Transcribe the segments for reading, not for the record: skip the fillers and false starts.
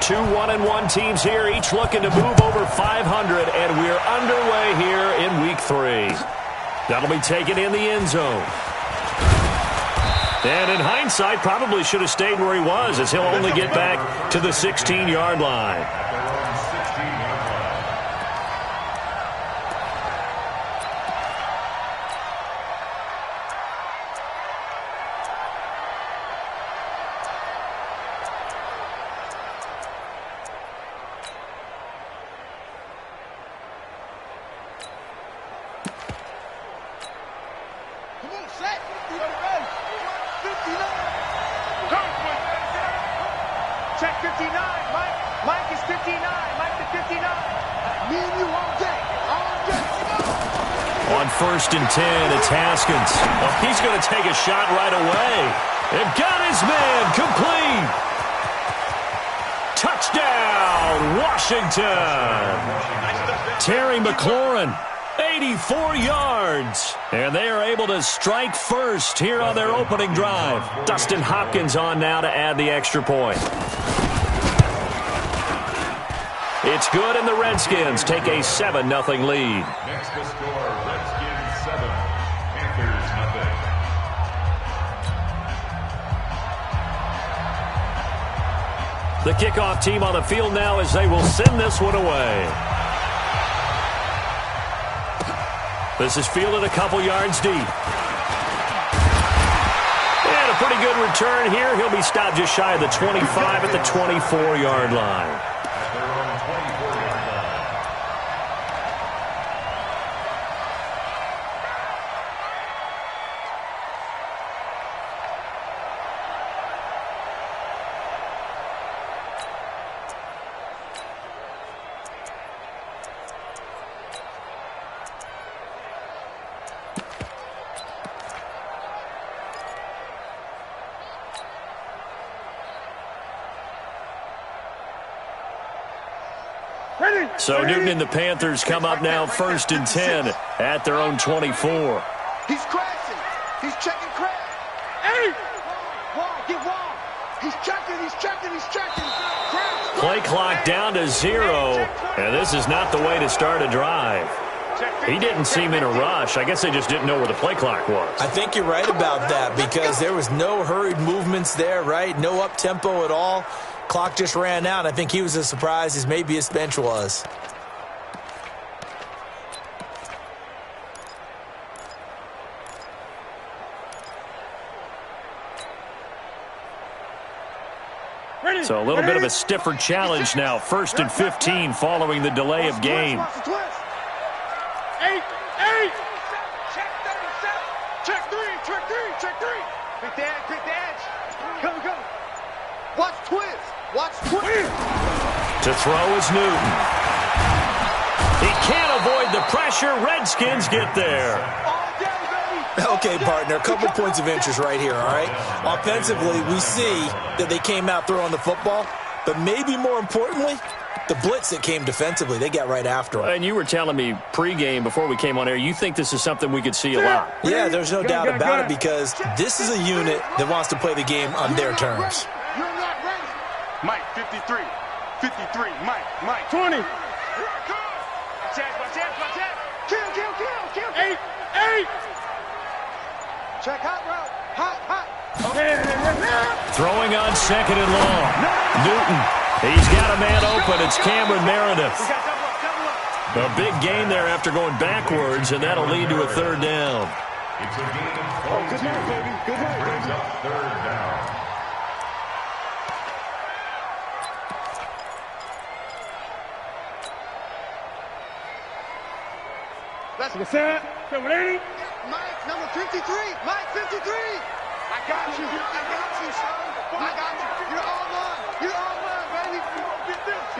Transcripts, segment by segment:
Two 1-1 teams here, each looking to move over 500, and we're underway here in Week 3. That'll be taken in the end zone. And in hindsight, probably should have stayed where he was, as he'll only get back to the 16-yard line. Check 59. Mike is 59. Mike to 59. Me and you all day. All day. On 1st and 10, it's Haskins. Oh, he's going to take a shot right away. They've got his man complete. Touchdown, Washington. Terry McLaurin, 84 yards. And they are able to strike first here on their opening drive. Dustin Hopkins on now to add the extra point. It's good, and the Redskins take a 7-0 lead. Next to score, Redskins 7, Panthers 0. The kickoff team on the field now as they will send this one away. This is fielded a couple yards deep. And a pretty good return here. He'll be stopped just shy of the 25 at the 24-yard line. So Newton and the Panthers come up now 1st and 10 at their own 24. He's crashing. He's checking crash. Hey! Wall, get wall. He's checking. Crash. Play clock down to 0, and this is not the way to start a drive. He didn't seem in a rush. I guess they just didn't know where the play clock was. I think you're right about that because there was no hurried movements there, right? No up-tempo at all. Clock just ran out. I think he was as surprised as maybe his bench was. So a little bit of a stiffer challenge now. 1st and 15 following the delay of game. 8. Check 3. Big dash. Come. Watch twist. To throw is Newton. He can't avoid the pressure. Redskins get there. Okay, partner, a couple points of interest right here, all right? Offensively, we see that they came out throwing the football, but maybe more importantly, the blitz that came defensively, they got right after him. And you were telling me pregame before we came on air, you think this is something we could see a lot. Yeah, there's no doubt about it because this is a unit that wants to play the game on their terms. You're not ready. Mike, 53. Mike. 20. Kill. 8. Check hot route. Hot. Throwing on 2nd and long. Newton. He's got a man open. It's Cameron Meredith. A big gain there after going backwards, and that'll lead to a 3rd down. It's a gain of 12. Good night, baby. Brings up 3rd down. Let's go. 780. Mike, number 53. Mike, 53. I got you, son. I got you. You're all mine, baby. You're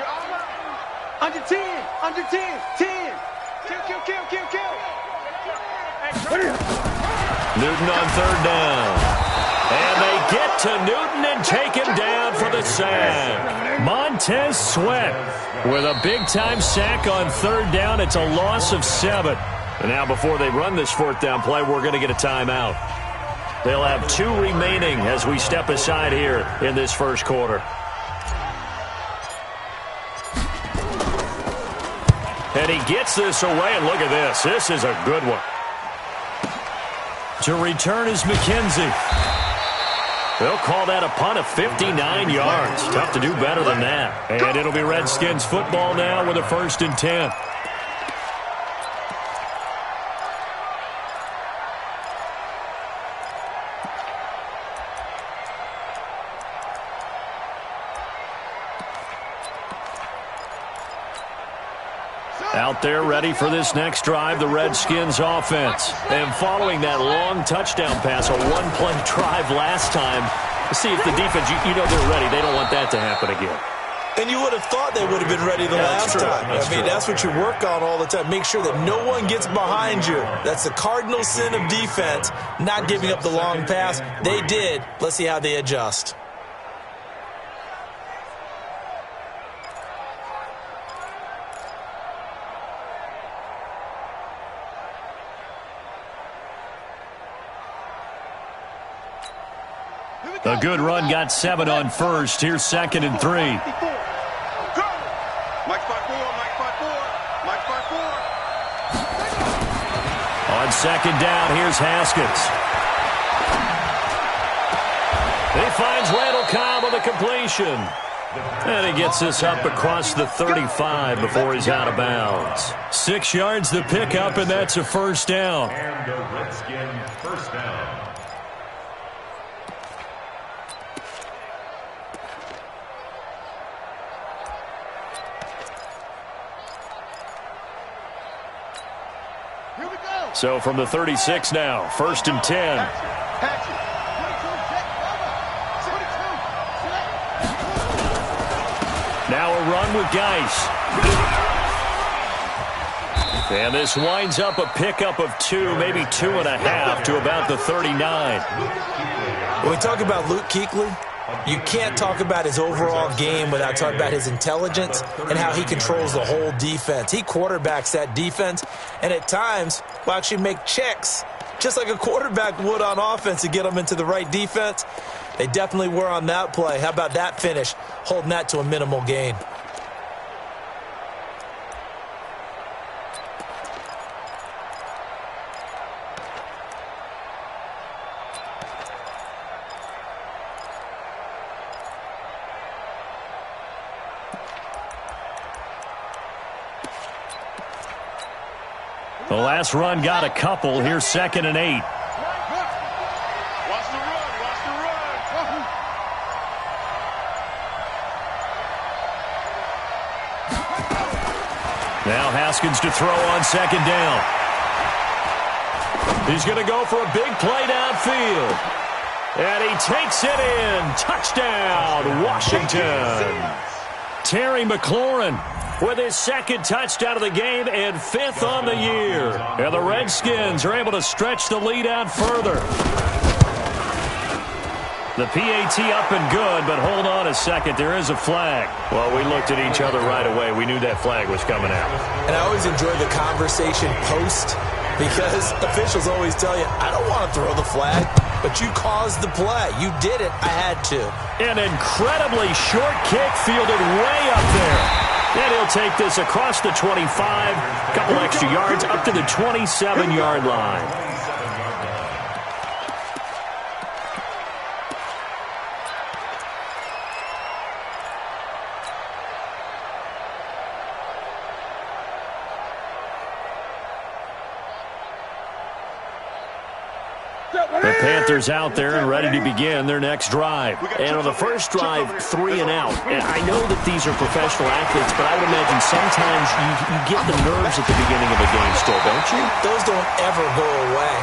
all mine. Under 10. 10. Kill. Newton on 3rd down. And they get to Newton and take him down for the sack. Montez Sweat with a big-time sack on 3rd down. It's a loss of 7. And now before they run this 4th down play, we're going to get a timeout. They'll have 2 remaining as we step aside here in this 1st quarter. And he gets this away, and look at this. This is a good one. To return is McKenzie. They'll call that a punt of 59 yards. Tough to do better than that. And it'll be Redskins football now with a 1st and 10. Out there ready for this next drive, the Redskins offense. And following that long touchdown pass, a one-play drive last time, see if the defense, you know they're ready. They don't want that to happen again. And you would have thought they would have been ready the last time. That's what you work on all the time. Make sure that no one gets behind you. That's the cardinal sin of defense, not giving up the long pass. They did. Let's see how they adjust. A good run got 7 on first. Here's 2nd and 3. Go! Mike 5-4, Mike 5-4, Mike 5-4. On 2nd down, here's Haskins. He finds Randall Cobb on the completion. And he gets this up across the 35 before he's out of bounds. 6 yards the pickup, and that's a 1st down. And a Redskin 1st down. So from the 36 now, 1st and 10. Now a run with Geis. And this winds up a pickup of 2, maybe 2.5 to about the 39. When we talk about Luke Kuechly, you can't talk about his overall game without talking about his intelligence and how he controls the whole defense. He quarterbacks that defense, and at times will actually make checks, just like a quarterback would on offense to get them into the right defense. They definitely were on that play. How about that finish, holding that to a minimal gain? The last run got a couple. Here's 2nd and 8. Watch the run, watch the run. Now Haskins to throw on 2nd down. He's going to go for a big play downfield. And he takes it in. Touchdown, Washington. Terry McLaurin with his 2nd touchdown of the game and 5th on the year. And the Redskins are able to stretch the lead out further. The PAT up and good, but hold on a second. There is a flag. Well, we looked at each other right away. We knew that flag was coming out. And I always enjoy the conversation post, because officials always tell you, I don't want to throw the flag, but you caused the play. You did it. I had to. An incredibly short kick fielded way up there. And he'll take this across the 25, a couple extra yards up to the 27-yard line. The Panthers out there and ready to begin their next drive. And on the first drive, 3 and out. And I know that these are professional athletes, but I would imagine sometimes you get the nerves at the beginning of a game still, don't you? Those don't ever go away.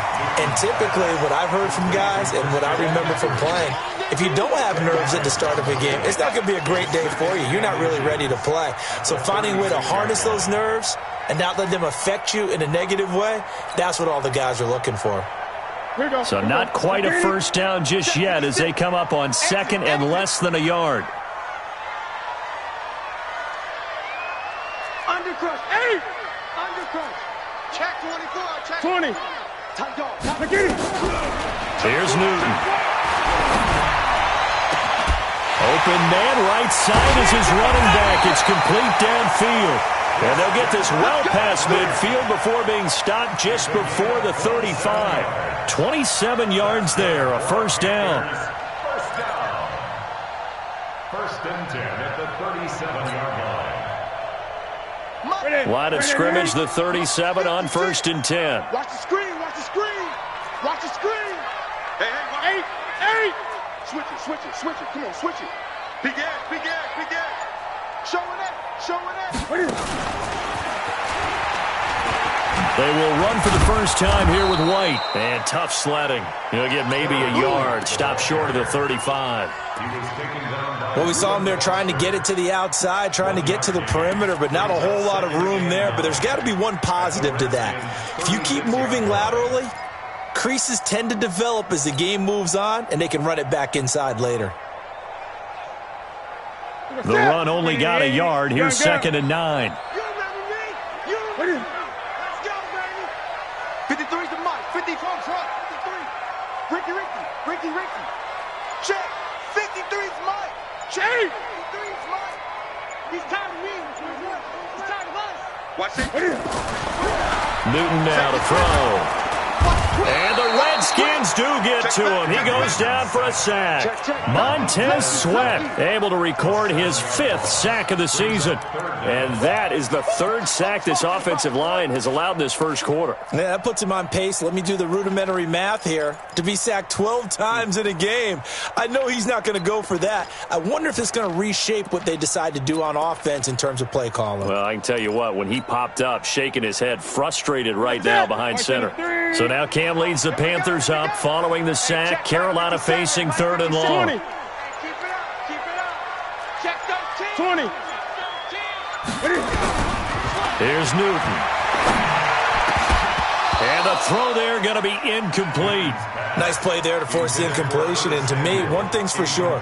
And typically what I've heard from guys and what I remember from playing, if you don't have nerves at the start of a game, it's not going to be a great day for you. You're not really ready to play. So finding a way to harness those nerves and not let them affect you in a negative way, that's what all the guys are looking for. So not quite a first down just yet as they come up on 2nd and less than a yard. Undercrush. 8. Undercrush. Check 24. Check 20. Tight dog. Here's Newton. Open man, right side is his running back. It's complete downfield. And they'll get this well past midfield before being stopped just before the 35. 27 yards there, a first down. First down. First and 10 at the 37-yard line. Line of scrimmage, the 37 on first and 10. Watch the screen, watch the screen. Watch the screen. Hey. Switch it. Come on, switch it. Big ass. Showing it. They will run for the first time here with White. And tough sledding. He'll get maybe a yard. Stop short of the 35. Well, we saw him there trying to get it to the outside, trying to get to the perimeter, but not a whole lot of room there. But there's got to be one positive to that. If you keep moving laterally, creases tend to develop as the game moves on, and they can run it back inside later. The run only got a yard. Here's second and 9. You remember me? Let's go, baby. 53's the mic. 50 from front. 53. Ricky. Check. 53's Mike. Check. 53's Mike. He's tired of me. He's tired of us. Watch it. Newton now to throw. And the Redskins do get to him. He goes down for a sack. Montez Sweat able to record his 5th sack of the season. And that is the 3rd sack this offensive line has allowed in this first quarter. Yeah, that puts him on pace. Let me do the rudimentary math here. To be sacked 12 times in a game. I know he's not going to go for that. I wonder if it's going to reshape what they decide to do on offense in terms of play calling. Well, I can tell you what, when he popped up, shaking his head, frustrated right now behind center. So now Cam leads the Panthers up following the sack. Carolina facing 3rd and long. 20. Keep it up. Check 13. 20. Here's Newton. And the throw there going to be incomplete. Nice play there to force the incompletion. And to me, one thing's for sure.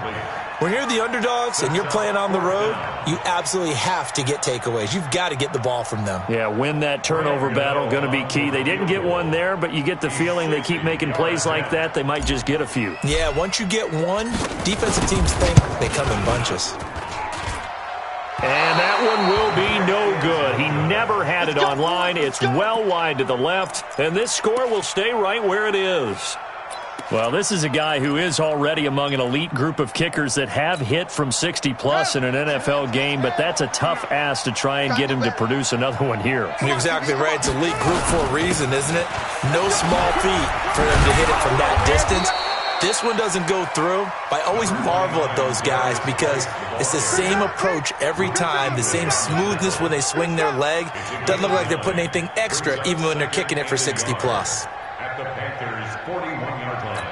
When you're the underdogs and you're playing on the road, you absolutely have to get takeaways. You've got to get the ball from them. Yeah, win that turnover battle, going to be key. They didn't get one there, but you get the feeling they keep making plays like that, they might just get a few. Yeah, once you get one, defensive teams think they come in bunches. And that one will be no good. He never had it on line. It's well wide to the left, and this score will stay right where it is. Well, this is a guy who is already among an elite group of kickers that have hit from 60-plus in an NFL game, but that's a tough ask to try and get him to produce another one here. You're exactly right. It's elite group for a reason, isn't it? No small feat for them to hit it from that distance. This one doesn't go through. I always marvel at those guys because it's the same approach every time, the same smoothness when they swing their leg. Doesn't look like they're putting anything extra even when they're kicking it for 60-plus. At the Panthers' 41-yard line.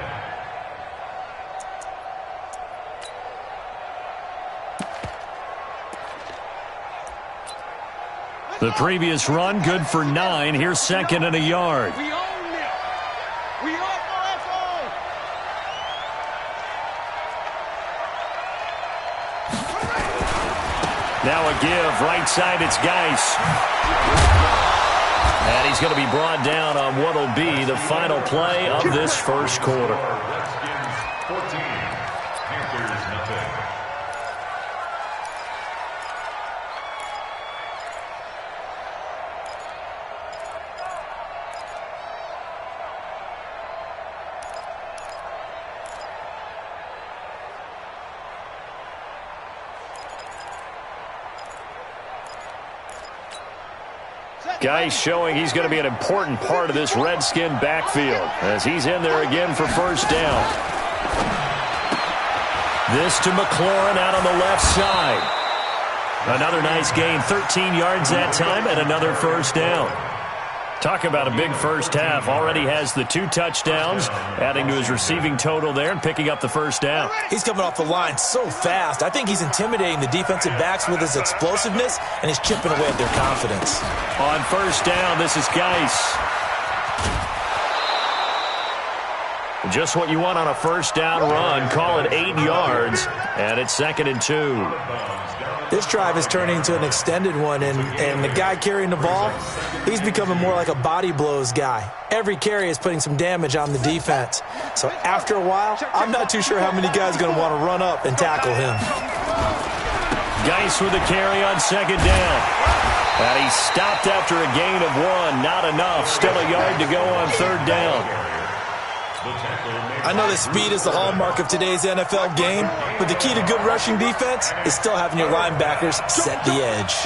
The previous run, good for 9. Here's second and a yard. We own it. We own FO. Now a give, right side, it's Geis. And he's going to be brought down on what will be the final play of this first quarter. Redskins 14, Panthers nothing. Geis showing he's going to be an important part of this Redskin backfield as he's in there again for first down. This to McLaurin out on the left side. Another nice gain, 13 yards that time, and another first down. Talk about a big first half. Already has the 2 touchdowns, adding to his receiving total there and picking up the first down. He's coming off the line so fast. I think he's intimidating the defensive backs with his explosiveness, and he's chipping away at their confidence. On first down, this is Geis. Just what you want on a first down run. Call it 8 yards, and it's second and 2. This drive is turning into an extended one, and the guy carrying the ball, he's becoming more like a body blows guy. Every carry is putting some damage on the defense. So after a while, I'm not too sure how many guys are going to want to run up and tackle him. Geis with the carry on second down. And he stopped after a gain of 1. Not enough. Still a yard to go on third down. I know that speed is the hallmark of today's NFL game, but the key to good rushing defense is still having your linebackers set the edge.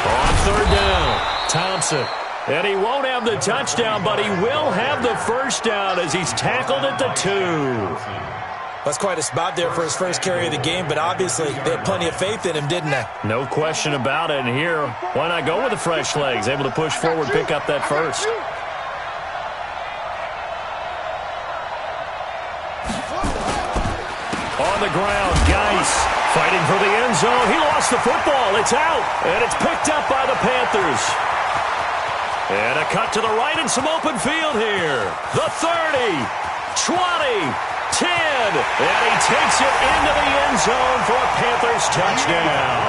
On third down, Thompson. And he won't have the touchdown, but he will have the first down as he's tackled at the 2. That's quite a spot there for his first carry of the game, but obviously they had plenty of faith in him, didn't they? No question about it. And here, why not go with the fresh legs? Able to push forward, pick up that first. On the ground, Geis fighting for the end zone. He lost the football. It's out, and it's picked up by the Panthers. And a cut to the right and some open field here. The 30, 20, 10, and he takes it into the end zone for a Panthers touchdown.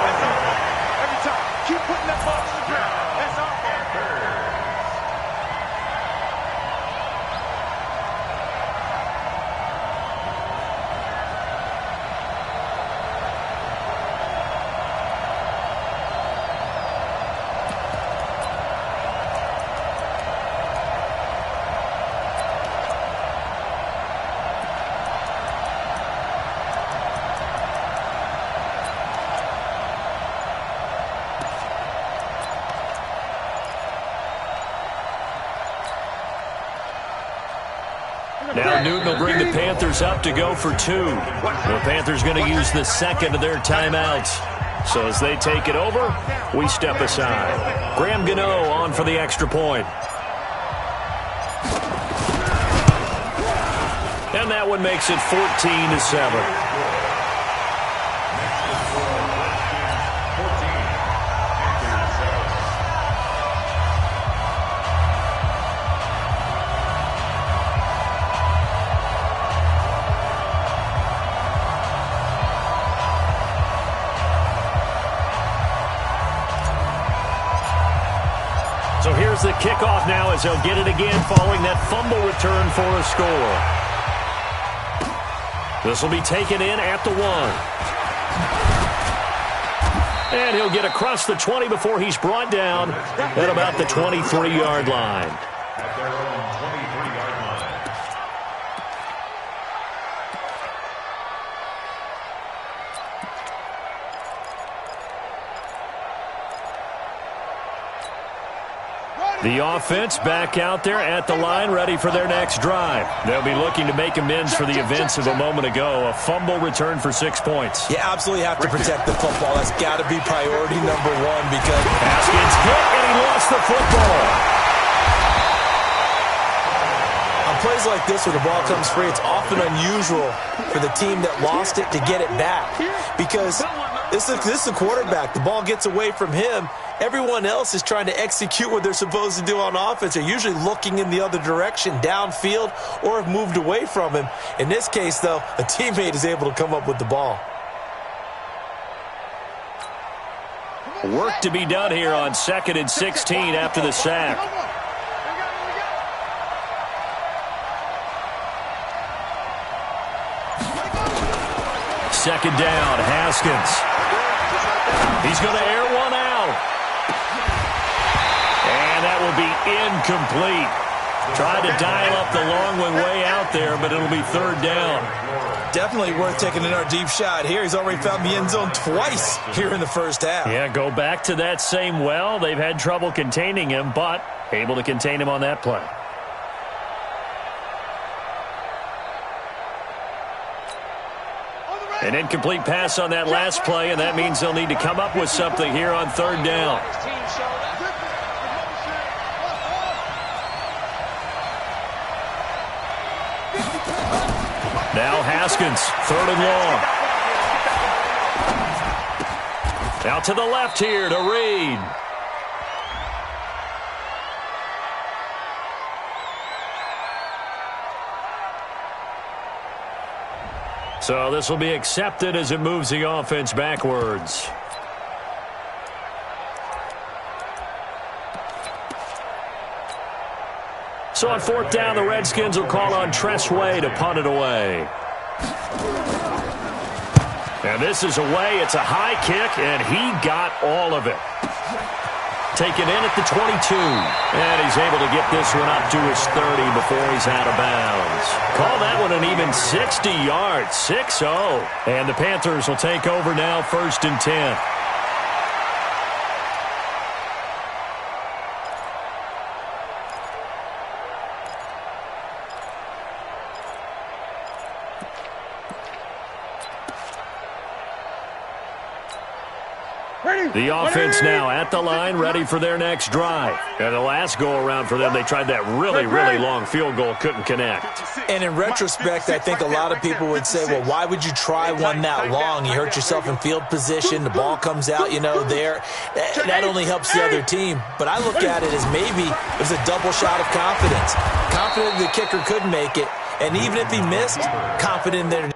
Every time. Keep putting that ball to the ground. That's all. Now Newton will bring the Panthers up to go for 2. The Panthers going to use the second of their timeouts. So as they take it over, we step aside. Graham Gano on for the extra point. And that one makes it 14-7. So here's the kickoff now as they'll get it again following that fumble return for a score. This will be taken in at the 1. And he'll get across the 20 before he's brought down at about the 23-yard line. At their own 23-yard line. The offense back out there at the line, ready for their next drive. They'll be looking to make amends for the events of a moment ago. A fumble return for 6 points. You absolutely have to protect the football. That's got to be priority number 1 because Haskins hit, and he lost the football. on plays like this where the ball comes free, it's often unusual for the team that lost it to get it back because this is a quarterback. The ball gets away from him. Everyone else is trying to execute what they're supposed to do on offense. They're usually looking in the other direction, downfield, or have moved away from him. In this case, though, a teammate is able to come up with the ball. Work to be done here on 2nd and 16 after the sack. Second down, Haskins. He's going to air one out. And that will be incomplete. Tried to dial up the long one way out there, but it'll be third down. Definitely worth taking another deep shot here. He's already found the end zone twice here in the first half. Yeah, go back to that same well. They've had trouble containing him, but able to contain him on that play. An incomplete pass on that last play, and that means they'll need to come up with something here on third down. Now Haskins, third and long. Out to the left here to Reed. So this will be accepted as it moves the offense backwards. So on fourth down, the Redskins will call on Tressway to punt it away. And this is away. It's a high kick, and he got all of it. Taken in at the 22. And he's able to get this one up to his 30 before he's out of bounds. Call that one an even 60 yards, 6-0. And the Panthers will take over now, 1st and 10. The offense now at the line, ready for their next drive. And the last go-around for them, they tried that really, really long field goal, couldn't connect. And in retrospect, I think a lot of people would say, well, why would you try one that long? You hurt yourself in field position. The ball comes out, there. That only helps the other team. But I look at it as maybe it was a double shot of confidence. Confident the kicker could make it. And even if he missed, confident that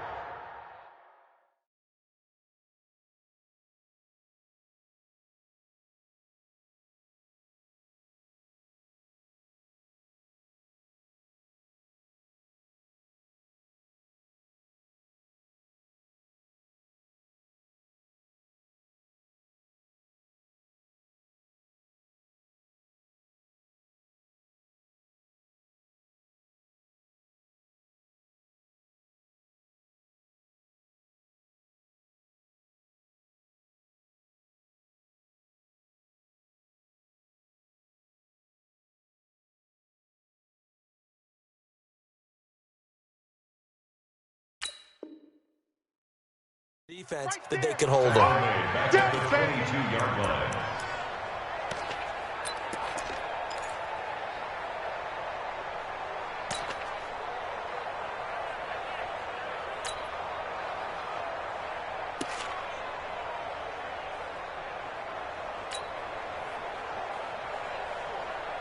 defense that they could hold on. Back at the 22-yard line.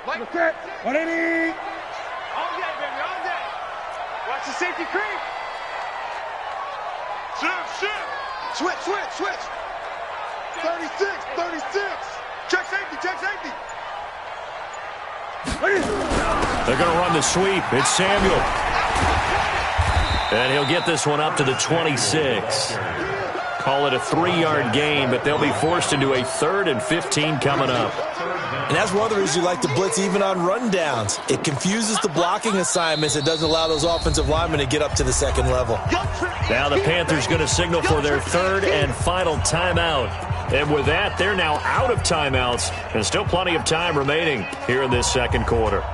All day, baby, all day. Watch the safety creep. Shift. Switch. 36. Check safety. They're going to run the sweep. It's Samuel. And he'll get this one up to the 26. Call it a 3-yard gain, but they'll be forced into a 3rd and 15 coming up. And that's one of the reasons you like to blitz even on rundowns. It confuses the blocking assignments. It doesn't allow those offensive linemen to get up to the second level. Now the Panthers going to signal for their 3rd and final timeout. And with that, they're now out of timeouts. And still plenty of time remaining here in this second quarter.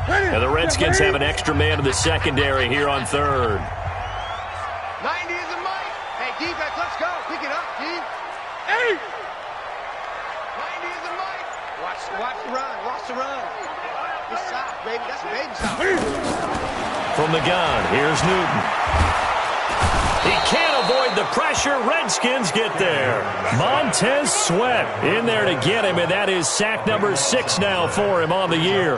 And the Redskins have an extra man in the secondary here on 3rd. 90 is a mic. Hey, defense, let's go. Pick it up, D. 80. 90 is a mic. Watch the run. Good shot, baby. That's a baby shot. From the gun, here's Newton. He can't avoid the pressure. Redskins get there. Montez Sweat in there to get him, and that is sack number 6 now for him on the year.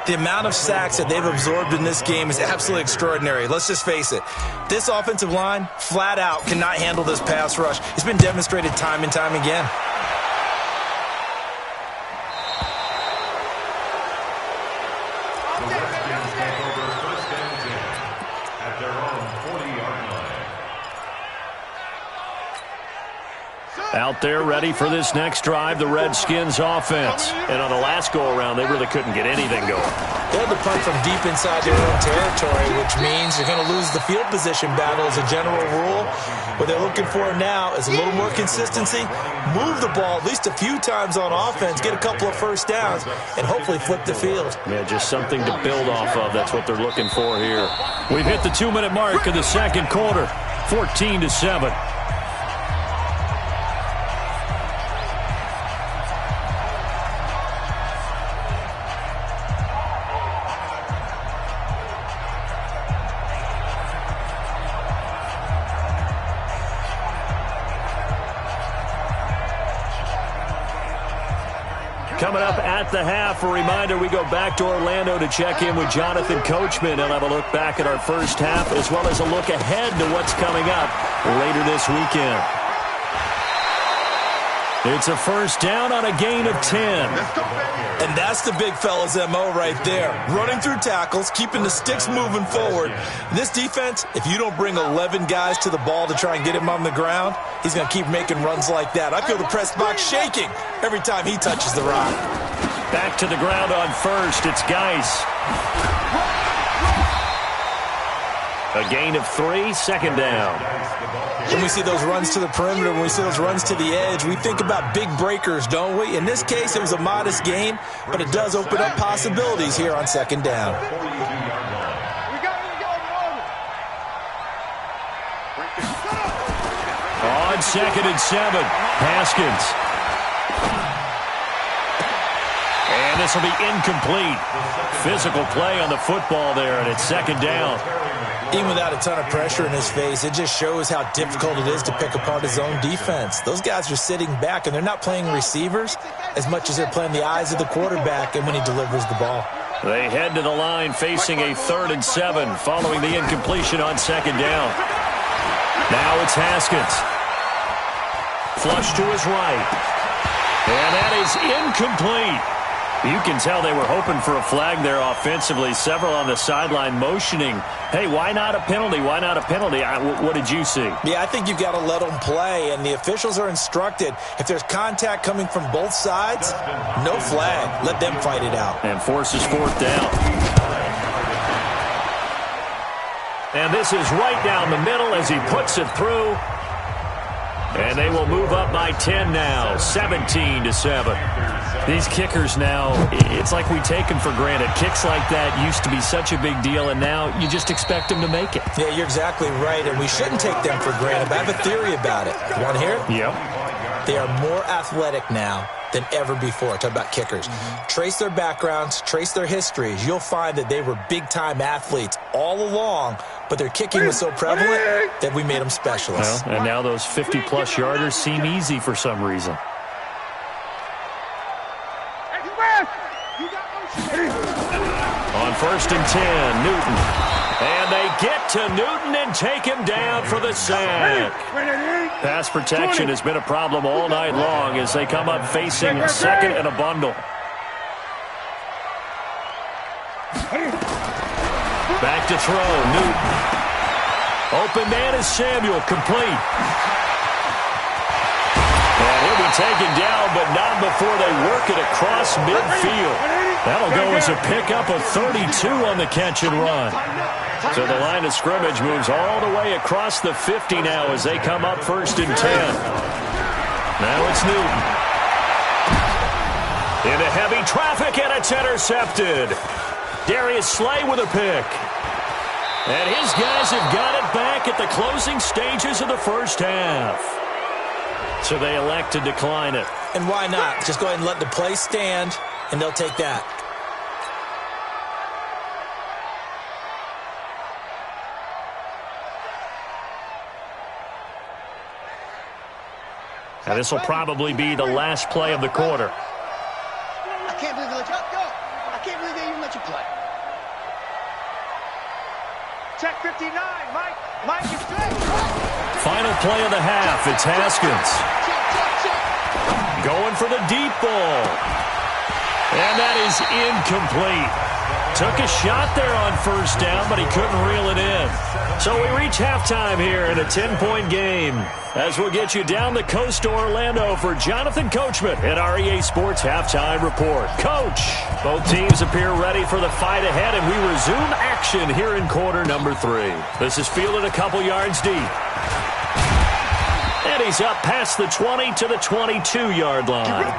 The amount of sacks that they've absorbed in this game is absolutely extraordinary. Let's just face it. This offensive line, flat out, cannot handle this pass rush. It's been demonstrated time and time again. The Redskins take over 1st and 10 at their own 40-yard line. Out there ready for this next drive, the Redskins offense. And on the last go-around, they really couldn't get anything going. They had to punt from deep inside their own territory, which means you're going to lose the field position battle as a general rule. What they're looking for now is a little more consistency, move the ball at least a few times on offense, get a couple of first downs, and hopefully flip the field. Yeah, just something to build off of. That's what they're looking for here. We've hit the 2-minute mark of the second quarter, 14-7. Coming up at the half, a reminder, we go back to Orlando to check in with Jonathan Coachman. He'll have a look back at our first half as well as a look ahead to what's coming up later this weekend. It's a first down on a gain of 10. And that's the big fella's MO right there. Running through tackles, keeping the sticks moving forward. This defense, if you don't bring 11 guys to the ball to try and get him on the ground, he's going to keep making runs like that. I feel the press box shaking every time he touches the rock. Back to the ground on first. It's Geis. A gain of 3, second down. When we see those runs to the perimeter, when we see those runs to the edge, we think about big breakers, don't we? In this case, it was a modest gain, but it does open up possibilities here on second down. On 2nd and 7, Haskins. And this will be incomplete. Physical play on the football there, and it's second down. Even without a ton of pressure in his face, it just shows how difficult it is to pick apart his own defense. Those guys are sitting back, and they're not playing receivers as much as they're playing the eyes of the quarterback and when he delivers the ball. They head to the line facing a 3rd and 7 following the incompletion on second down. Now it's Haskins. Flush to his right. And that is incomplete. You can tell they were hoping for a flag there offensively. Several on the sideline motioning, hey, why not a penalty? Why not a penalty? What did you see? Yeah, I think you've got to let them play, and the officials are instructed, if there's contact coming from both sides, no flag. Let them fight it out. And forces 4th down. And this is right down the middle as he puts it through. And they will move up by 10 now, 17-7. These kickers now, it's like we take them for granted. Kicks like that used to be such a big deal, and now you just expect them to make it. Yeah, you're exactly right, and we shouldn't take them for granted. But I have a theory about it. You want to hear it? Yep. They are more athletic now than ever before. Talk about kickers. Trace their backgrounds, trace their histories. You'll find that they were big-time athletes all along, but their kicking was so prevalent that we made them specialists. Well, and now those 50-plus yarders seem easy for some reason. On 1st and 10, Newton. And they get to Newton and take him down for the sack. Pass protection has been a problem all night long as they come up facing 2nd and a bundle. Back to throw, Newton. Open man is Samuel, complete. And he'll be taken down, but not before they work it across midfield. That'll go as a pickup of 32 on the catch and run. So the line of scrimmage moves all the way across the 50 now as they come up 1st and 10. Now it's Newton. Into heavy traffic, and it's intercepted. Darius Slay with a pick. And his guys have got it back at the closing stages of the first half. So they elect to decline it. And why not? Just go ahead and let the play stand, and they'll take that. And this will probably be the last play of the quarter. I can't believe they let you go. I can't believe they even let you play. Check 59, Mike. Mike is straight. Final play of the half. It's Haskins. Going for the deep ball. And that is incomplete. Took a shot there on 1st down, but he couldn't reel it in. So we reach halftime here in a 10-point game. As we'll get you down the coast to Orlando for Jonathan Coachman at our EA Sports Halftime Report. Coach, both teams appear ready for the fight ahead, and we resume action here in quarter number 3. This is fielded a couple yards deep. And he's up past the 20 to the 22-yard line.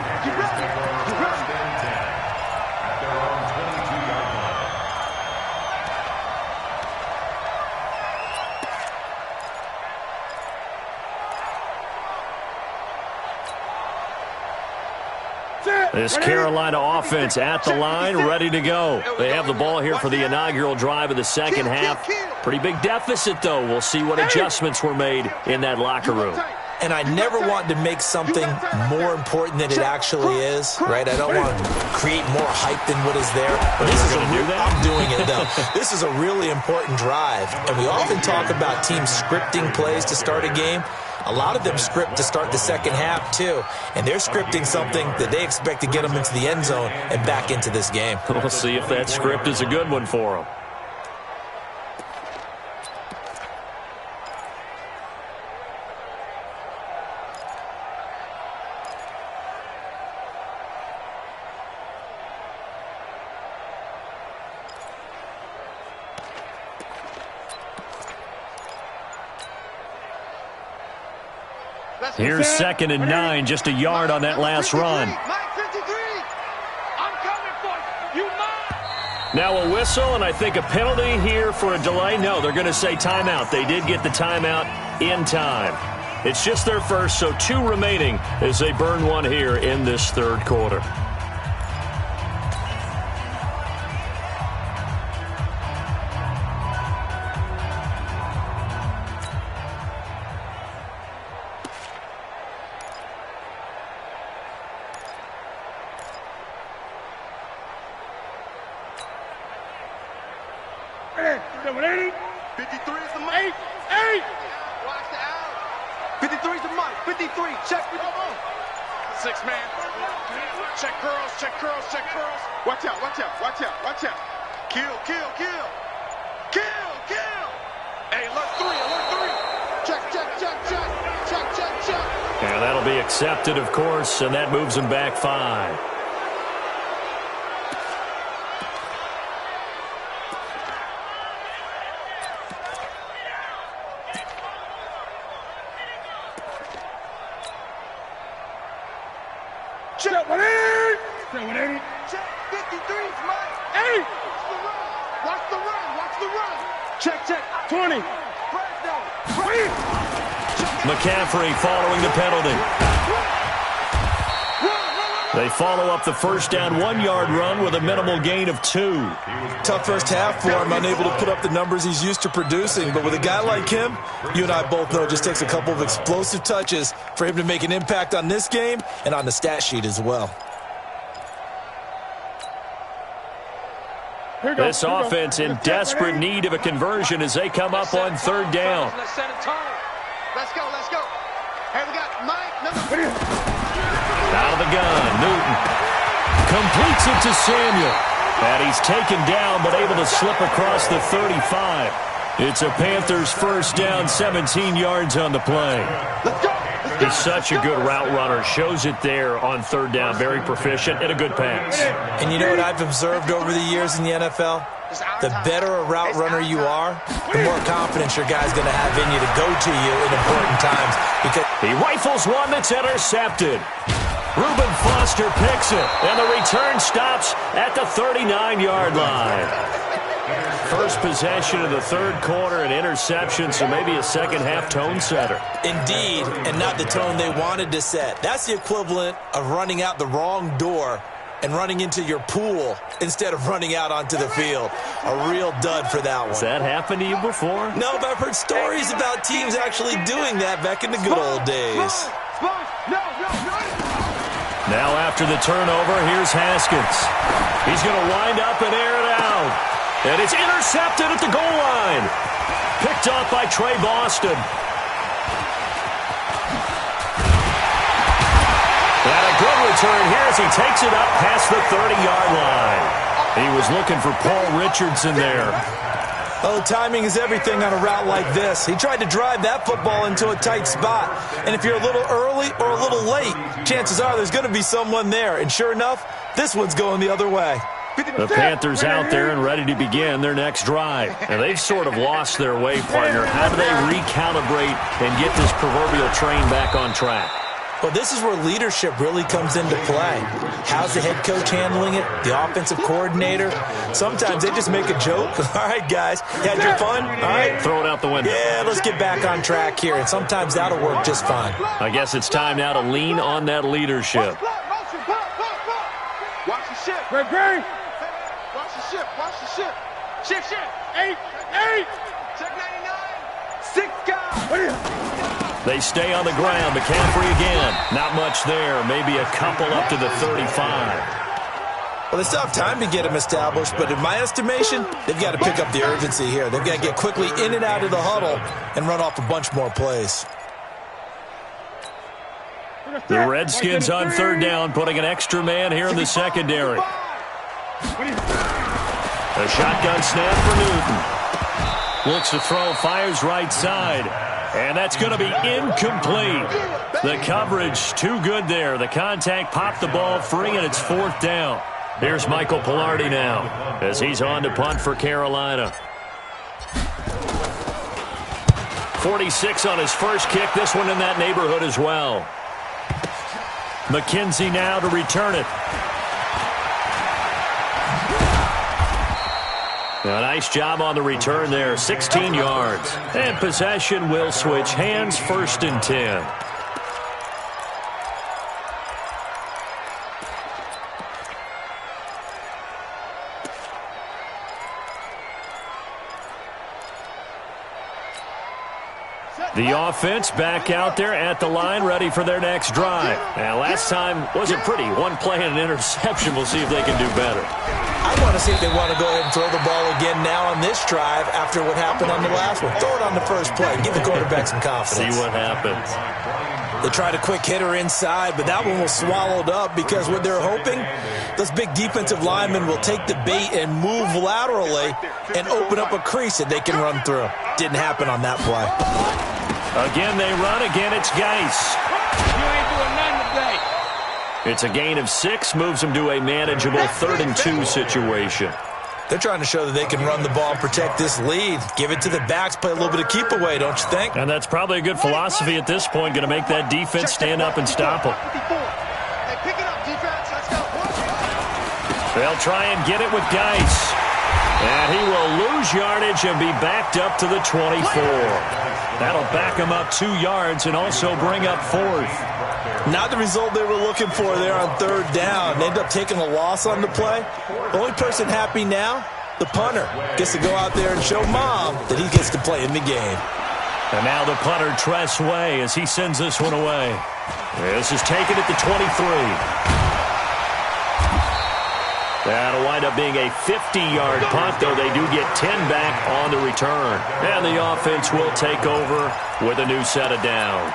This Carolina offense at the line, ready to go. They have the ball here for the inaugural drive of the second half. Pretty big deficit, though. We'll see what adjustments were made in that locker room. and I never want to make something more important than it actually is, right? I don't want to create more hype than what is there. But this is I'm doing it, though. This is a really important drive, and we often talk about teams scripting plays to start a game. A lot of them script to start the second half, too, and they're scripting something that they expect to get them into the end zone and back into this game. We'll see if that script is a good one for them. Here's 2nd and 9, just a yard on that last run. Now a whistle, and I think a penalty here for a delay. No, they're going to say timeout. They did get the timeout in time. It's just their first, so 2 remaining as they burn one here in this third quarter. And that'll be accepted, of course, and that moves them back 5. Check 180. Check 180. Check 53. Mike. 8. Watch the run. Watch the run. Check 20. McCaffrey following the penalty. They follow up the first down 1-yard run with a minimal gain of 2. Tough first half for him, unable to put up the numbers he's used to producing. But with a guy like him, you and I both know it just takes a couple of explosive touches for him to make an impact on this game and on the stat sheet as well. This offense in desperate need of a conversion as they come up on 3rd down. Let's go. Hey, we got Mike. Out of the gun, Newton completes it to Samuel. And he's taken down but able to slip across the 35. It's a Panthers first down, 17 yards on the play. Let's go. He's such a good route runner. Shows it there on 3rd down. Very proficient and a good pass. And you know what I've observed over the years in the NFL? The better a route runner you are, the more confidence your guy's going to have in you to go to you in important times. Because he rifles one that's intercepted. Reuben Foster picks it, and the return stops at the 39-yard line. First possession of the third quarter, an interception, so maybe a second-half tone setter. Indeed, and not the tone they wanted to set. That's the equivalent of running out the wrong door and running into your pool instead of running out onto the field. A real dud for that one. Has that happened to you before? No, but I've heard stories about teams actually doing that back in the good old days. Now after the turnover, here's Haskins. He's going to wind up and air it out. And it's intercepted at the goal line. Picked off by Trey Boston. And a good return here as he takes it up past the 30-yard line. He was looking for Paul Richardson there. Oh, timing is everything on a route like this. He tried to drive that football into a tight spot. And if you're a little early or a little late, chances are there's going to be someone there. And sure enough, this one's going the other way. The Panthers out there and ready to begin their next drive. And they've sort of lost their way, partner. How do they recalibrate and get this proverbial train back on track? Well, this is where leadership really comes into play. How's the head coach handling it? The offensive coordinator? Sometimes they just make a joke. All right, guys, you had your fun? All right. Throw it out the window. Yeah, let's get back on track here. And sometimes that'll work just fine. I guess it's time now to lean on that leadership. Watch the ship. Great. Watch the ship. Watch the ship. Ship. 8. Check 99. 6 guys. They stay on the ground. McCaffrey again. Not much there. Maybe a couple up to the 35. Well, they still have time to get him established, but in my estimation, they've got to pick up the urgency here. They've got to get quickly in and out of the huddle and run off a bunch more plays. The Redskins on third down, putting an extra man here in the secondary. A shotgun snap for Newton. Looks to throw, fires right side. And that's going to be incomplete. The coverage too good there. The contact popped the ball free, and it's fourth down. Here's Michael Pilardi now as he's on to punt for Carolina. 46 on his first kick. This one in that neighborhood as well. McKenzie now to return it. A nice job on the return there. 16 yards. And possession will switch hands, 1st and 10. The offense back out there at the line, ready for their next drive. Now, last time wasn't pretty. One play and an interception. We'll see if they can do better. I want to see if they want to go ahead and throw the ball again now on this drive after what happened on the last one. Throw it on the first play. Give the quarterback some confidence. See what happens. They tried a quick hitter inside, but that one was swallowed up because what they're hoping, those big defensive linemen will take the bait and move laterally and open up a crease that they can run through. Didn't happen on that play. Again, they run. Again, it's Geis. You ain't doing nothing today. It's a gain of 6, moves them to a manageable 3rd and 2 situation. They're trying to show that they can run the ball and protect this lead. Give it to the backs, play a little bit of keep away, don't you think? And that's probably a good philosophy at this point, going to make that defense stand up and stop them. Hey, pick it up, defense. Let's go. They'll try and get it with Geis. And he will lose yardage and be backed up to the 24. That'll back him up 2 yards and also bring up 4th. Not the result they were looking for there on 3rd down. They end up taking a loss on the play. The only person happy now, the punter, gets to go out there and show Mom that he gets to play in the game. And now the punter, Tress Way, as he sends this one away. This is taken at the 23. That'll wind up being a 50-yard punt, though they do get 10 back on the return. And the offense will take over with a new set of downs.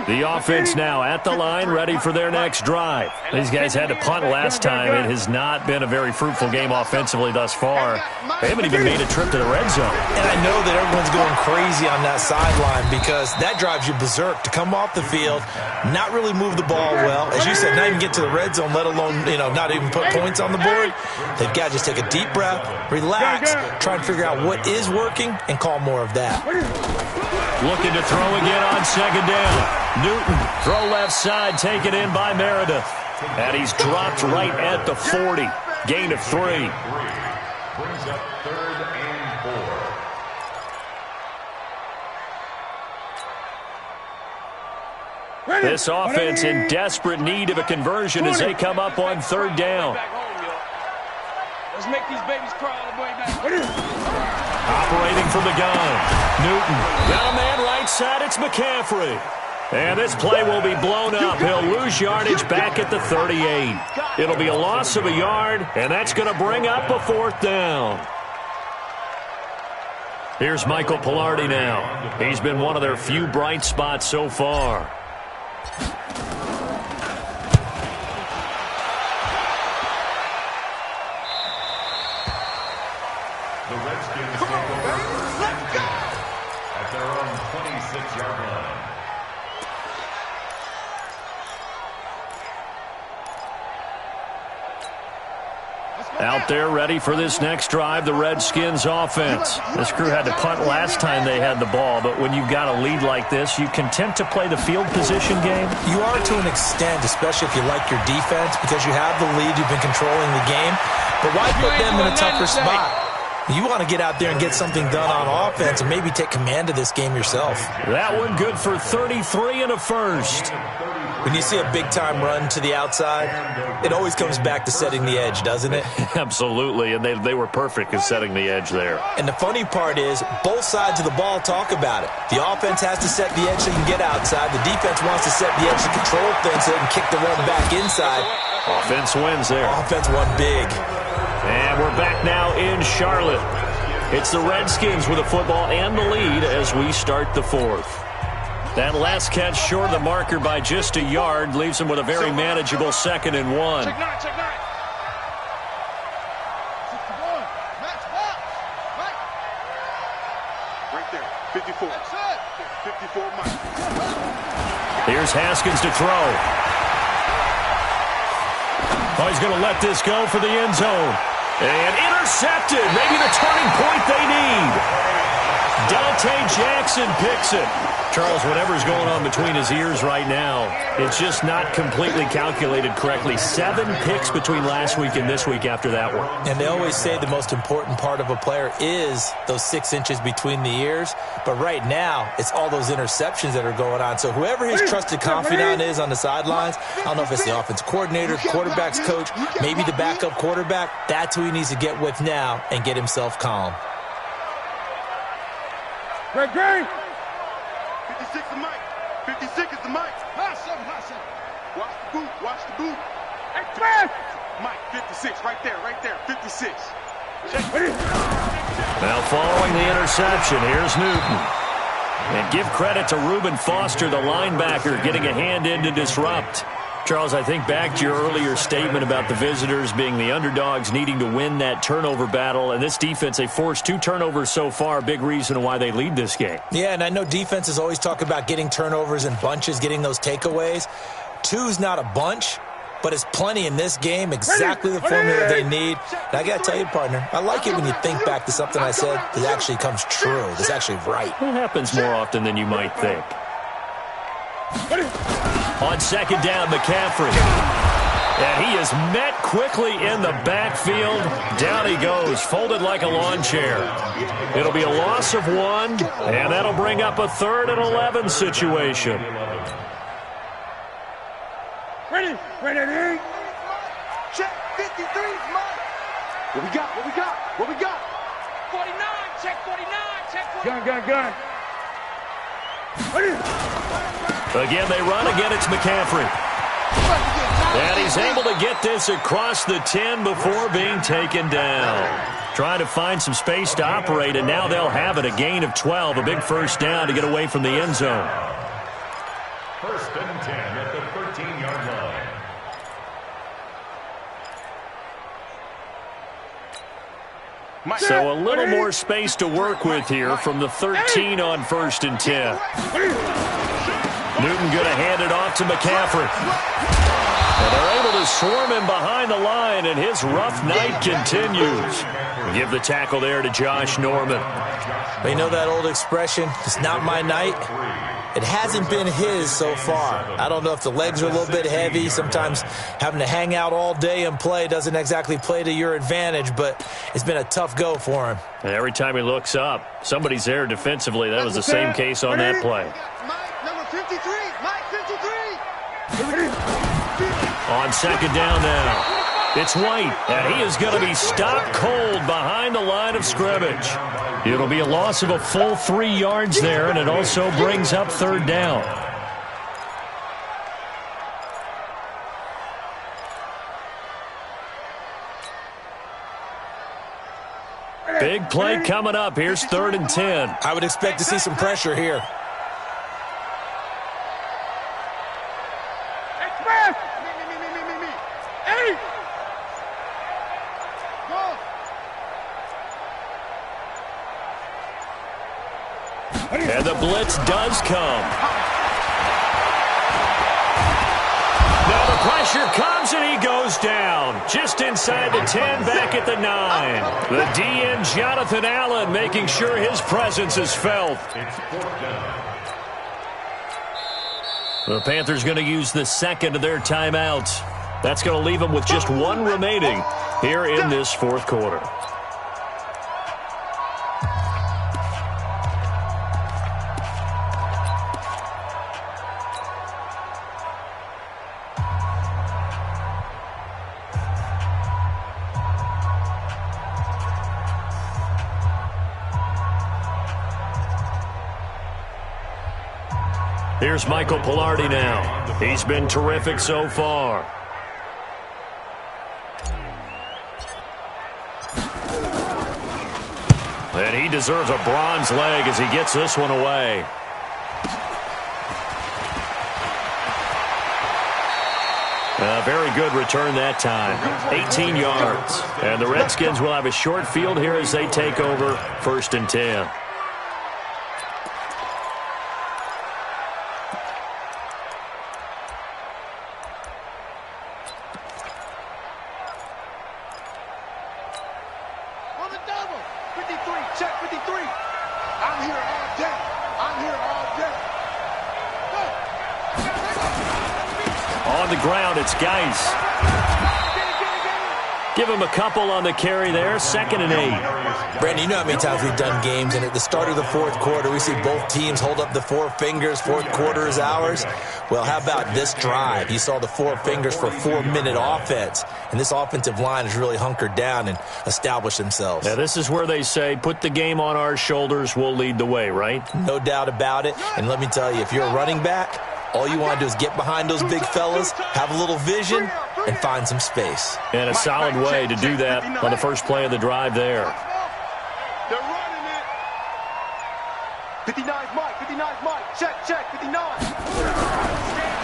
The offense now at the line, ready for their next drive. These guys had to punt last time. It has not been a very fruitful game offensively thus far. They haven't even made a trip to the red zone. And I know that everyone's going crazy on that sideline because that drives you berserk to come off the field, not really move the ball well. As you said, not even get to the red zone, let alone, not even put points on the board. They've got to just take a deep breath, relax, try and figure out what is working, and call more of that. Looking to throw again on 2nd down. Newton, throw left side, taken in by Meredith. And he's dropped right at the 40. Gain of 3. Brings up 3rd and 4. This offense in desperate need of a conversion as they come up on 3rd down. Let's make these babies crawl all the way back. Operating from the gun. Newton got a man right side. It's McCaffrey. And this play will be blown up. He'll lose yardage back at the 38. It'll be a loss of a yard, and that's going to bring up a 4th down. Here's Michael Pilardi now. He's been one of their few bright spots so far. The Redskins take over at their own 26-yard line. Out there ready for this next drive, the Redskins offense. This crew had to punt last time they had the ball, but when you've got a lead like this, you content to play the field position game? You are to an extent, especially if you like your defense, because you have the lead, you've been controlling the game. But why put them in a tougher spot? You want to get out there and get something done on offense and maybe take command of this game yourself. That one good for 33 and a first. When you see a big-time run to the outside, it always comes back to setting the edge, doesn't it? Absolutely, and they were perfect at setting the edge there. And the funny part is, both sides of the ball talk about it. The offense has to set the edge so you can get outside. The defense wants to set the edge to control things so they can kick the run back inside. Offense wins there. Offense won big. And we're back now in Charlotte. It's the Redskins with the football and the lead as we start the fourth. That last catch short of the marker by just a yard leaves them with a very manageable 2nd and 1. Check nine, check nine. 61. Match box. Right there. 54. That's it. 54, Mike. Here's Haskins to throw. Oh, he's going to let this go for the end zone. And intercepted. Maybe the turning point they need. Dante Jackson picks it. Charles, whatever's going on between his ears right now, it's just not completely calculated correctly. 7 picks between last week and this week after that one. And they always say the most important part of a player is those 6 inches between the ears. But right now, it's all those interceptions that are going on. So whoever his trusted confidant is on the sidelines, I don't know if it's the offense coordinator, quarterback's coach, maybe the backup quarterback, that's who he needs to get with now and get himself calm. Great. 56 is Mike. 56 is the Mike. High seven. Watch the boot. Watch the boot. Express. Mike, 56. Right there. 56. Now following the interception, here's Newton. And give credit to Reuben Foster, the linebacker, getting a hand in to disrupt. Charles, I think back to your earlier statement about the visitors being the underdogs, needing to win that turnover battle. And this defense, they forced 2 turnovers so far, big reason why they lead this game. Yeah, and I know defenses always talk about getting turnovers in bunches, getting those takeaways. 2's not a bunch, but it's plenty in this game, exactly the formula they need. And I got to tell you, partner, I like it when you think back to something I said that actually comes true, that's actually right. It happens more often than you might think. On 2nd down, McCaffrey. And he is met quickly in the backfield. Down he goes, folded like a lawn chair. It'll be a loss of 1, and that'll bring up a 3rd and 11 situation. Ready. Check 53's Mike. What we got? 49. Check 49. Gun. Ready. Again, they run. Again, it's McCaffrey. And he's able to get this across the 10 before being taken down. Trying to find some space to operate, and now they'll have it. A gain of 12, a big first down to get away from the end zone. 1st and 10 at the 13-yard line. So a little more space to work with here from the 13 on 1st and 10. Newton going to hand it off to McCaffrey. And they're able to swarm him behind the line, and his rough night continues. Give the tackle there to Josh Norman. But you know that old expression, it's not my night? It hasn't been his so far. I don't know if the legs are a little bit heavy. Sometimes having to hang out all day and play doesn't exactly play to your advantage, but it's been a tough go for him. And every time he looks up, somebody's there defensively. That was the same case on that play. Mike, number 53. Mike, 53. On 2nd down now. It's White, and he is going to be stopped cold behind the line of scrimmage. It'll be a loss of a full 3 yards there, and it also brings up 3rd down. Big play coming up. Here's 3rd and 10. I would expect to see some pressure here. Express. Me. Hey. Go. And the blitz does come. Now the pressure comes and he goes down. Just inside the 10, back at the 9. The DN, Jonathan Allen, making sure his presence is felt. It's 4th down. The Panthers going to use the 2nd of their timeouts. That's going to leave them with just 1 remaining here in this 4th quarter. Here's Michael Pilardi now. He's been terrific so far. And he deserves a bronze leg as he gets this one away. A very good return that time. 18 yards. And the Redskins will have a short field here as they take over 1st and 10. On the ground, it's Geis. Give him a couple on the carry there. 2nd and 8. Brandon, you know how many times we've done games, and at the start of the 4th quarter, we see both teams hold up the 4 fingers. 4th quarter is ours. Well, how about this drive? You saw the 4 fingers for 4-minute offense, and this offensive line has really hunkered down and established themselves. Yeah, this is where they say, put the game on our shoulders, we'll lead the way, right? No doubt about it. And let me tell you, if you're a running back, all you want to do is get behind those big fellas, have a little vision, and find some space. And a solid way to do that on the first play of the drive there. They're running it. 59's Mike. 59's Mike. Check. 59.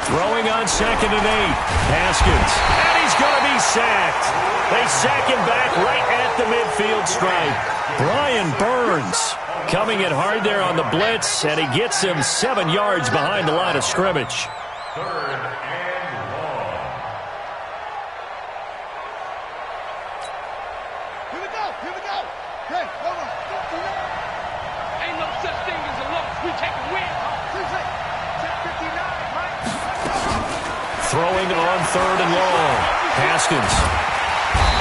Throwing on 2nd and 8. Haskins. And he's going to be sacked. They sack him back right at the midfield stripe. Brian Burns coming in hard there on the blitz, and he gets him 7 yards behind the line of scrimmage. 3rd and long. Here we go. Hey, hold on. Ain't no such thing as a loss. We take a win. Check 59, Mike. Throwing on 3rd and long. Haskins.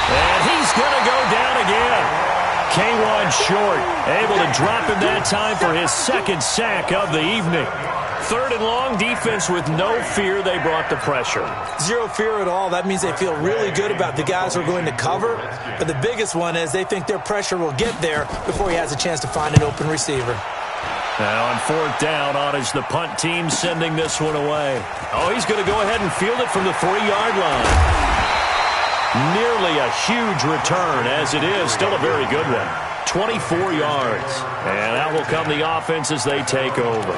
And he's going to go down again. K1 short, able to drop him that time for his 2nd sack of the evening. 3rd and long, defense with no fear. They brought the pressure. Zero fear at all. That means they feel really good about the guys who are going to cover. But the biggest one is they think their pressure will get there before he has a chance to find an open receiver. Now on 4th down, on is the punt team sending this one away. Oh, he's going to go ahead and field it from the 3-yard line. Nearly a huge return, as it is. Still a very good one. 24 yards. And out will come the offense as they take over.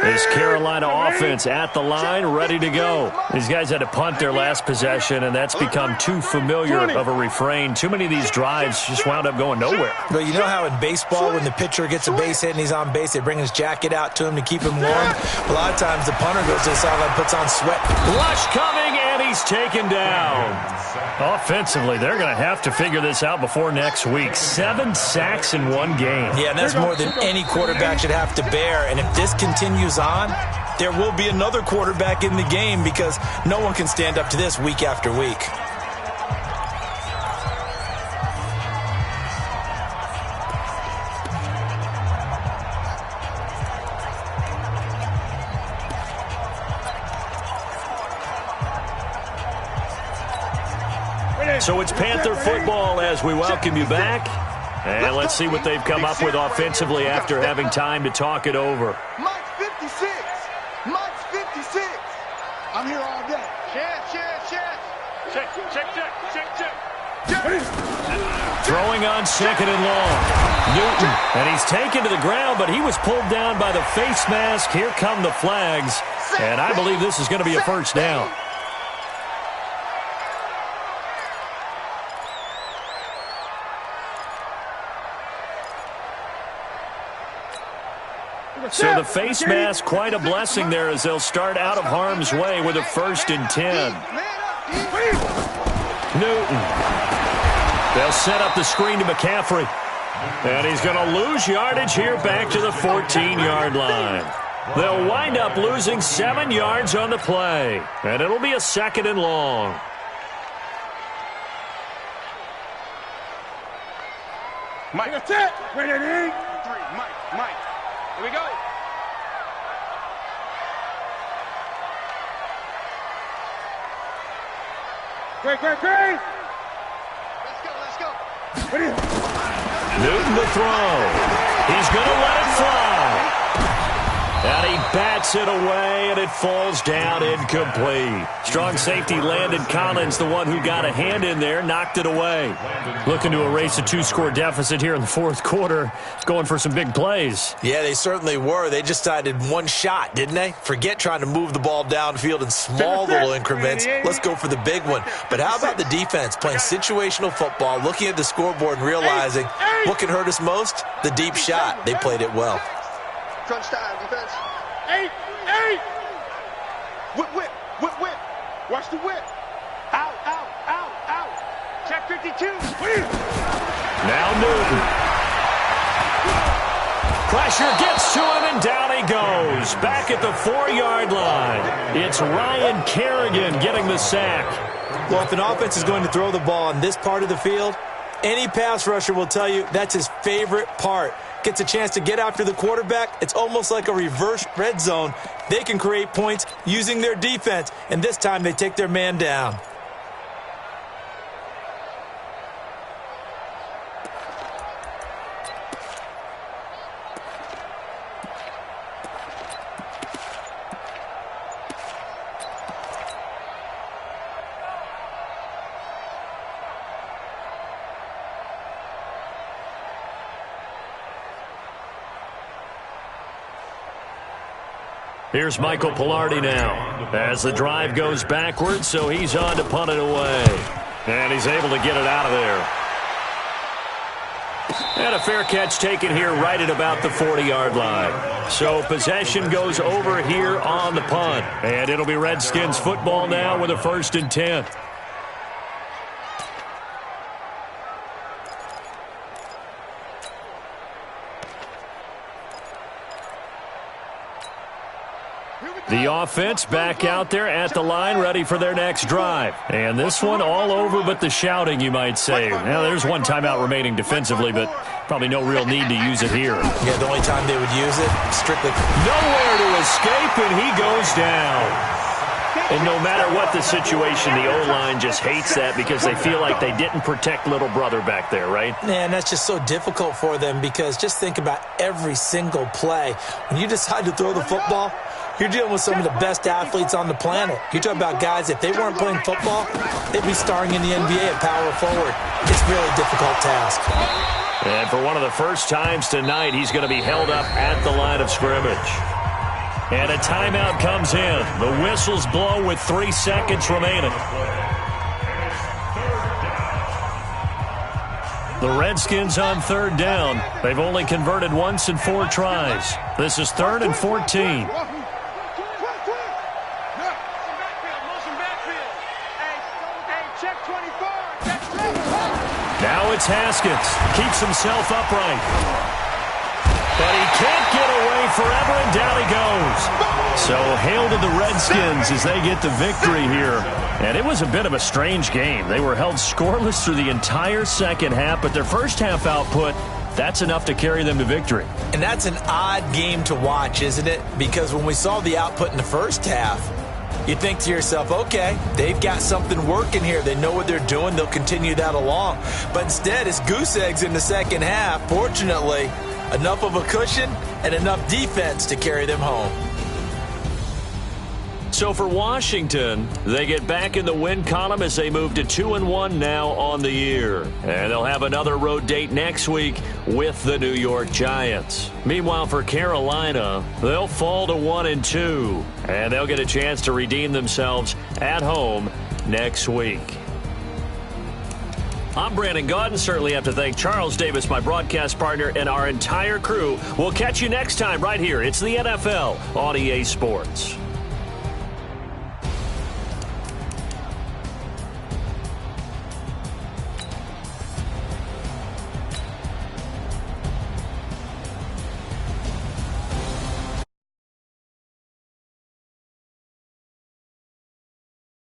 This Carolina offense at the line, ready to go. These guys had to punt their last possession, and that's become too familiar of a refrain. Too many of these drives just wound up going nowhere. But you know how in baseball, when the pitcher gets a base hit and he's on base, they bring his jacket out to him to keep him warm? A lot of times the punter goes to the sideline, puts on sweat. Rush coming, and he's taken down. Offensively, they're going to have to figure this out before next week. 7 sacks in one game. Yeah, and that's more than any quarterback should have to bear. And if this continues on, there will be another quarterback in the game because no one can stand up to this week after week. So it's Panther football as we welcome you back. And let's see what they've come up with offensively after having time to talk it over. Mike's 56. Mike's 56. I'm here all day. Check. Throwing on 2nd and long. Newton, and he's taken to the ground, but he was pulled down by the face mask. Here come the flags, and I believe this is going to be a 1st down. So the face mask, quite a blessing there as they'll start out of harm's way with a 1st and 10. Newton. They'll set up the screen to McCaffrey. And he's going to lose yardage here back to the 14-yard line. They'll wind up losing 7 yards on the play. And it'll be a 2nd and long. Mike. That's it. Ready, Mike. Here we go. Great. Let's go. Newton to throw. He's going to let it fly. And he bats it away, and it falls down incomplete. Strong safety Landon Collins, the one who got a hand in there, knocked it away. Looking to erase a 2-score deficit here in the fourth quarter. Going for some big plays. Yeah, they certainly were. They just decided one shot, didn't they? Forget trying to move the ball downfield in small little increments. Let's go for the big one. But how about the defense playing situational football, looking at the scoreboard and realizing what can hurt us most? The deep shot. They played it well. Crunch time, defense. 8. Whip. Watch the whip. Out. Check 52. Now Newton. Pressure gets to him, and down he goes. Back at the 4-yard line. It's Ryan Kerrigan getting the sack. Well, if an offense is going to throw the ball on this part of the field, any pass rusher will tell you that's his favorite part. Gets a chance to get after the quarterback. It's almost like a reverse red zone. They can create points using their defense, and this time they take their man down. Here's Michael Pilardi now as the drive goes backwards, so he's on to punt it away. And he's able to get it out of there. And a fair catch taken here right at about the 40-yard line. So possession goes over here on the punt. And it'll be Redskins football now with a 1st and 10. The offense back out there at the line, ready for their next drive. And this one all over but the shouting, you might say. Now, there's one timeout remaining defensively, but probably no real need to use it here. Yeah, the only time they would use it, strictly. Nowhere to escape, and he goes down. And no matter what the situation, the O-line just hates that because they feel like they didn't protect little brother back there, right? Man, that's just so difficult for them because just think about every single play. When you decide to throw the football, you're dealing with some of the best athletes on the planet. You're talking about guys, if they weren't playing football, they'd be starring in the NBA at power forward. It's a really difficult task. And for one of the first times tonight, he's going to be held up at the line of scrimmage. And a timeout comes in. The whistles blow with 3 seconds remaining. The Redskins on 3rd down. They've only converted once in 4 tries. This is 3rd and 14. Now it's Haskins. Keeps himself upright. But he can't get away forever, and down he goes. So hail to the Redskins as they get the victory here. And it was a bit of a strange game. They were held scoreless through the entire second half, but their first half output, that's enough to carry them to victory. And that's an odd game to watch, isn't it? Because when we saw the output in the first half, you think to yourself, okay, they've got something working here. They know what they're doing. They'll continue that along. But instead, it's goose eggs in the second half. Fortunately, enough of a cushion and enough defense to carry them home. So for Washington, they get back in the win column as they move to 2-1 now on the year. And they'll have another road date next week with the New York Giants. Meanwhile, for Carolina, they'll fall to 1-2. And they'll get a chance to redeem themselves at home next week. I'm Brandon Gaudin. Certainly have to thank Charles Davis, my broadcast partner, and our entire crew. We'll catch you next time right here. It's the NFL on EA Sports.